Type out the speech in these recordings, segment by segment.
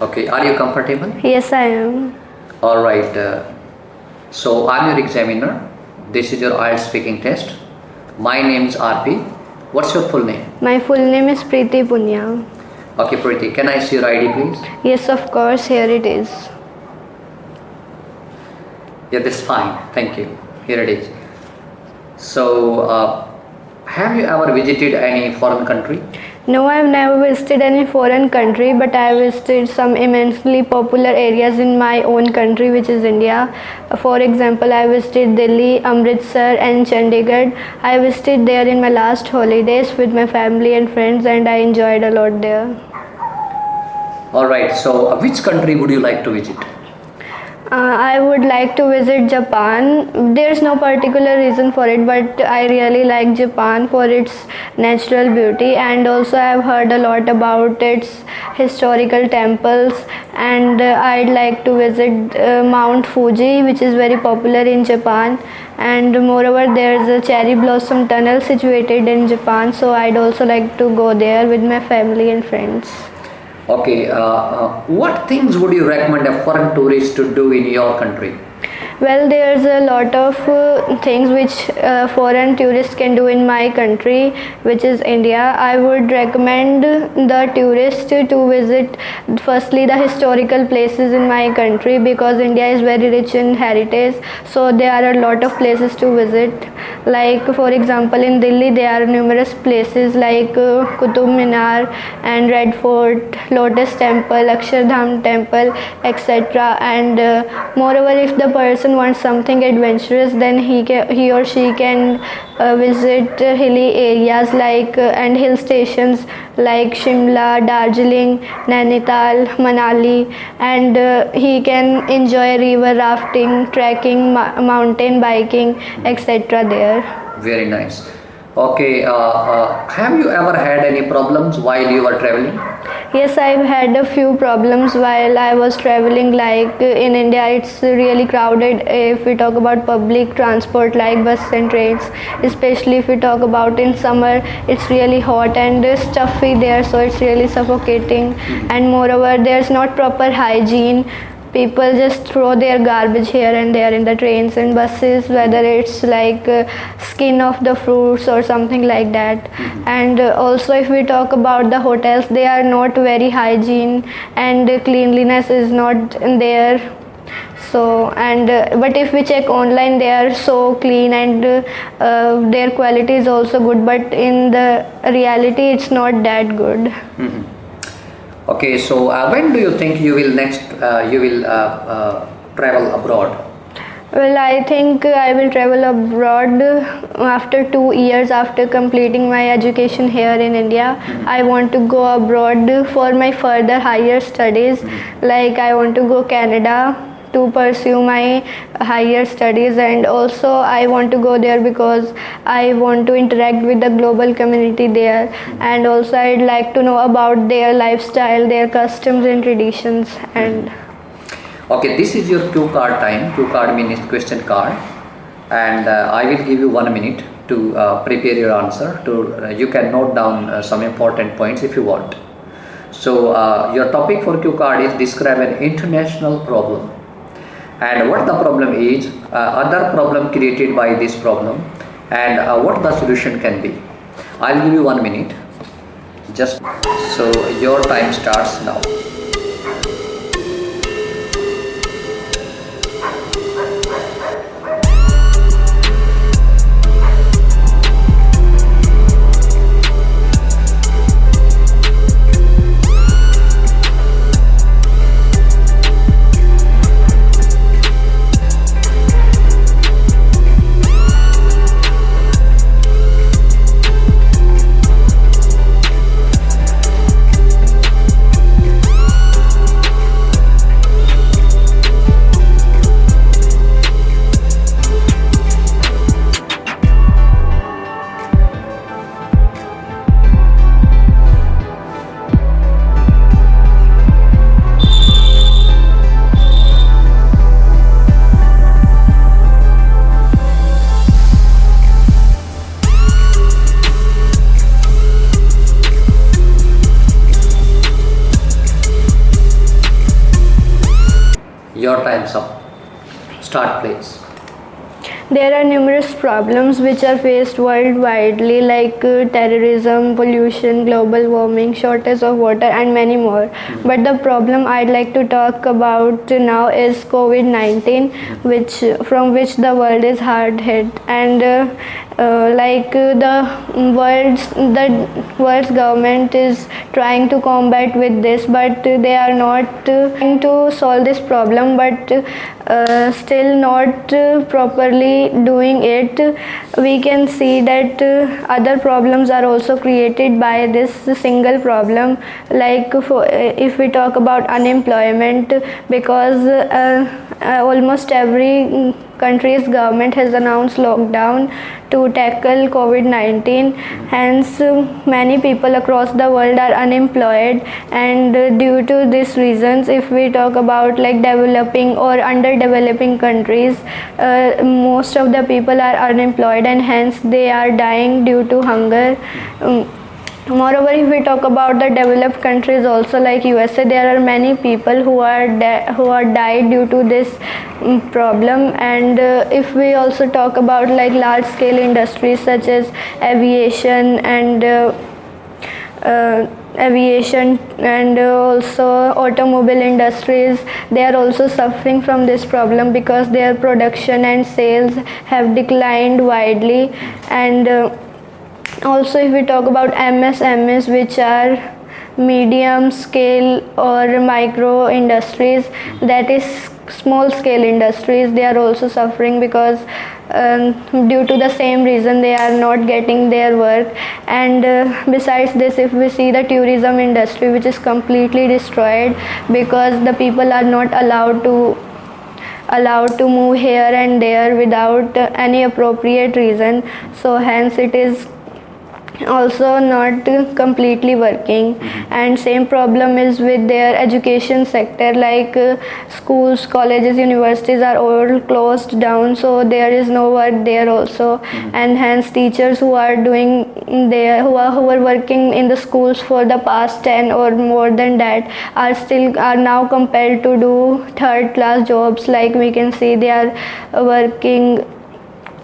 Okay, are you comfortable? Yes, I am. All right. So I'm your examiner. This is your IELTS speaking test. My name is RP. What's your full name? My full name is Preeti Punya. Okay, Preeti. Can I see your ID, please? Yes, of course, here it is. Yeah, that's fine. Thank you. Here it is. So, have you ever visited any foreign country? No, I've never visited any foreign country, but I visited some immensely popular areas in my own country, which is India. For example, I visited Delhi, Amritsar, and Chandigarh. I visited there in my last holidays with my family and friends, and I enjoyed a lot there. All right. So, which country would you like to visit? I would like to visit Japan. There's no particular reason for it, but I really like Japan for its natural beauty, and also I've heard a lot about its historical temples, and I'd like to visit Mount Fuji, which is very popular in Japan, and moreover there's a cherry blossom tunnel situated in Japan, so I'd also like to go there with my family and friends. Okay, what things would you recommend a foreign tourist to do in your country? Well, there's a lot of things which foreign tourists can do in my country, which is India. I would recommend the tourist to visit firstly the historical places in my country, because India is very rich in heritage, so there are a lot of places to visit. Like for example, in Delhi there are numerous places like Qutub Minar and Red Fort, Lotus Temple, Akshardham Temple, etc. And moreover, if the person wants something adventurous, then he or she can visit hilly areas like and hill stations like Shimla, Darjeeling, Nainital, Manali, and he can enjoy river rafting, trekking, mountain biking, etc. there. Very nice. Okay, have you ever had any problems while you were traveling? Yes, I've had a few problems while I was traveling. Like in India, it's really crowded if we talk about public transport like bus and trains. Especially if we talk about in summer, it's really hot and stuffy there, so it's really suffocating. And moreover, there's not proper hygiene. People just throw their garbage here and there in the trains and buses, whether it's like skin of the fruits or something like that. And also if we talk about the hotels, they are not very hygiene and cleanliness is not there. So and but if we check online, they are so clean and their quality is also good, but in the reality it's not that good. Okay, so when do you think you will next travel abroad? Well, I think I will travel abroad after 2 years after completing my education here in India. I want to go abroad for my further higher studies. Like I want to go Canada to pursue my higher studies, and also I want to go there because I want to interact with the global community there, and also I'd like to know about their lifestyle, their customs and traditions. And okay, this is your cue card time. Cue card means question card, and I will give you 1 minute to prepare your answer. You can note down some important points if you want. So your topic for cue card is describe an international problem, and what the problem is, other problem created by this problem, and what the solution can be. I'll give you 1 minute. Just so your time starts now. time's up. Start, please. There are numerous problems which are faced worldwide, like terrorism, pollution, global warming, shortage of water, and many more. But the problem I'd like to talk about now is COVID-19, from which the world is hard hit, and the world's government is trying to combat with this, but they are not trying to solve this problem, but still not properly doing it. We can see that other problems are also created by this single problem, if we talk about unemployment, because almost every country's government has announced lockdown to tackle COVID-19. Hence, many people across the world are unemployed, and due to these reasons, if we talk about developing or underdeveloping countries, most of the people are unemployed, and hence they are dying due to hunger. Moreover, if we talk about the developed countries also, like USA, there are many people who are died due to this problem. And if we also talk about large scale industries such as aviation and also automobile industries, they are also suffering from this problem because their production and sales have declined widely. And also, if we talk about MSMEs, which are medium scale or micro industries, that is small scale industries, they are also suffering because due to the same reason they are not getting their work. And besides this, if we see the tourism industry, which is completely destroyed because the people are not allowed to move here and there without any appropriate reason, so hence it is also not completely working. And same problem is with their education sector, schools, colleges, universities are all closed down, so there is no work there also. And hence teachers who are working in the schools for the past 10 or more than that are now compelled to do third class jobs. Like we can see, they are working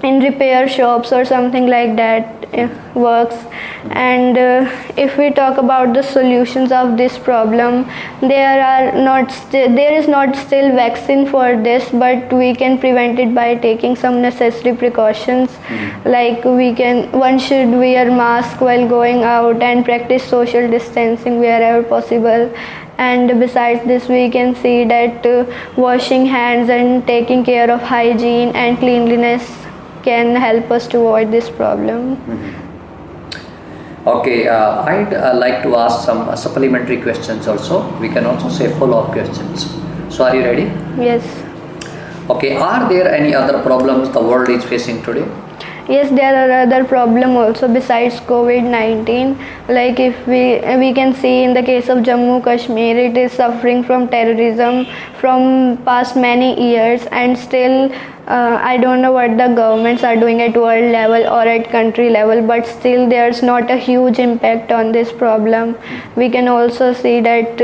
in repair shops or something like that works. And if we talk about the solutions of this problem, there is not still vaccine for this, but we can prevent it by taking some necessary precautions. One should wear mask while going out and practice social distancing wherever possible. And besides this, we can see that washing hands and taking care of hygiene and cleanliness can help us to avoid this problem. Okay, I'd like to ask some supplementary questions also. We can also say follow-up questions. So are you ready? Yes. Okay, are there any other problems the world is facing today? Yes, there are other problems also besides COVID-19. If we can see in the case of Jammu Kashmir, it is suffering from terrorism from past many years, and still I don't know what the governments are doing at world level or at country level, but still there's not a huge impact on this problem. We can also see that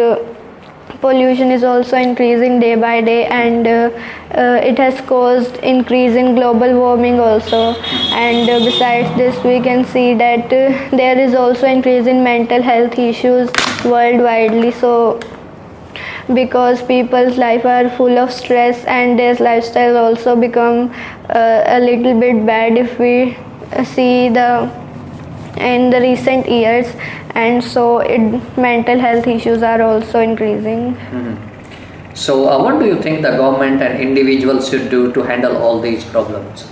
pollution is also increasing day by day, and it has caused increase in global warming also. And besides this, we can see that there is also increase in mental health issues worldwide. So because people's life are full of stress, and their lifestyle also become a little bit bad if we see in the recent years, and so mental health issues are also increasing. So what do you think the government and individuals should do to handle all these problems?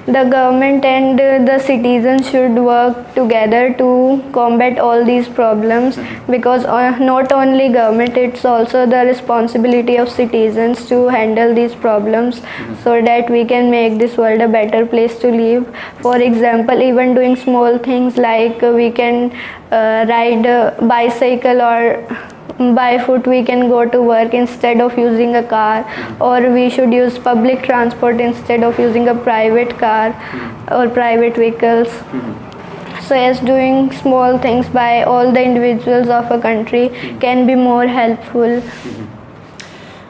The government and the citizens should work together to combat all these problems, because not only government, it's also the responsibility of citizens to handle these problems, so that we can make this world a better place to live. For example, even doing small things like we can ride a bicycle, or by foot we can go to work instead of using a car, or we should use public transport instead of using a private car or private vehicles. So as doing small things by all the individuals of a country can be more helpful.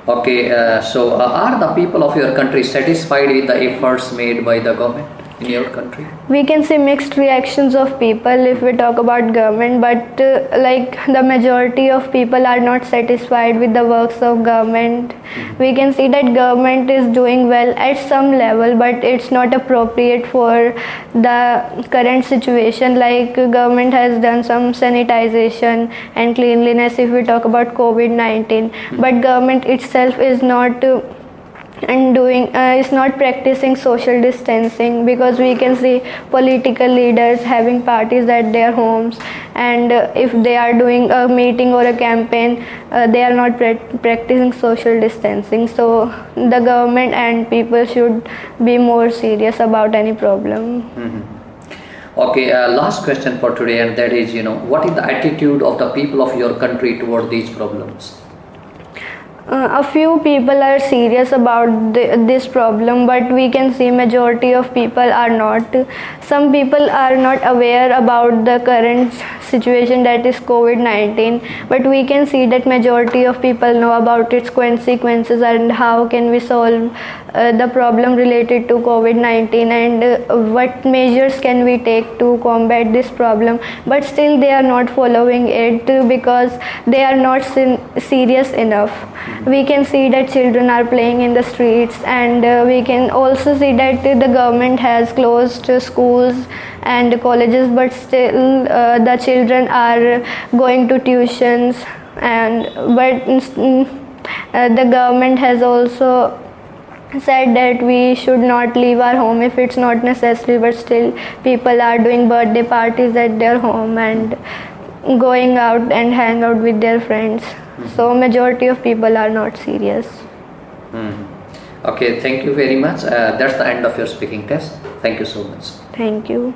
Okay, so are the people of your country satisfied with the efforts made by the government in your country? We can see mixed reactions of people if we talk about government, but like the majority of people are not satisfied with the works of government. We can see that government is doing well at some level, but it's not appropriate for the current situation. Like government has done some sanitization and cleanliness if we talk about COVID-19, but government itself is not and doing is not practicing social distancing, because we can see political leaders having parties at their homes, and if they are doing a meeting or a campaign, they are not practicing social distancing. So the government and people should be more serious about any problem. Okay, last question for today, and that is, what is the attitude of the people of your country toward these problems? A few people are serious about this problem, but we can see majority of people are not. Some people are not aware about the current situation, that is COVID-19, but we can see that majority of people know about its consequences and how can we solve the problem related to COVID-19, and what measures can we take to combat this problem, but still they are not following it because they are not serious enough. We can see that children are playing in the streets, and we can also see that the government has closed schools and colleges, but still the children are going to tuitions, and but the government has also said that we should not leave our home if it's not necessary, but still people are doing birthday parties at their home and going out and hang out with their friends. So majority of people are not serious. Okay, thank you very much. That's the end of your speaking test. Thank you so much. Thank you.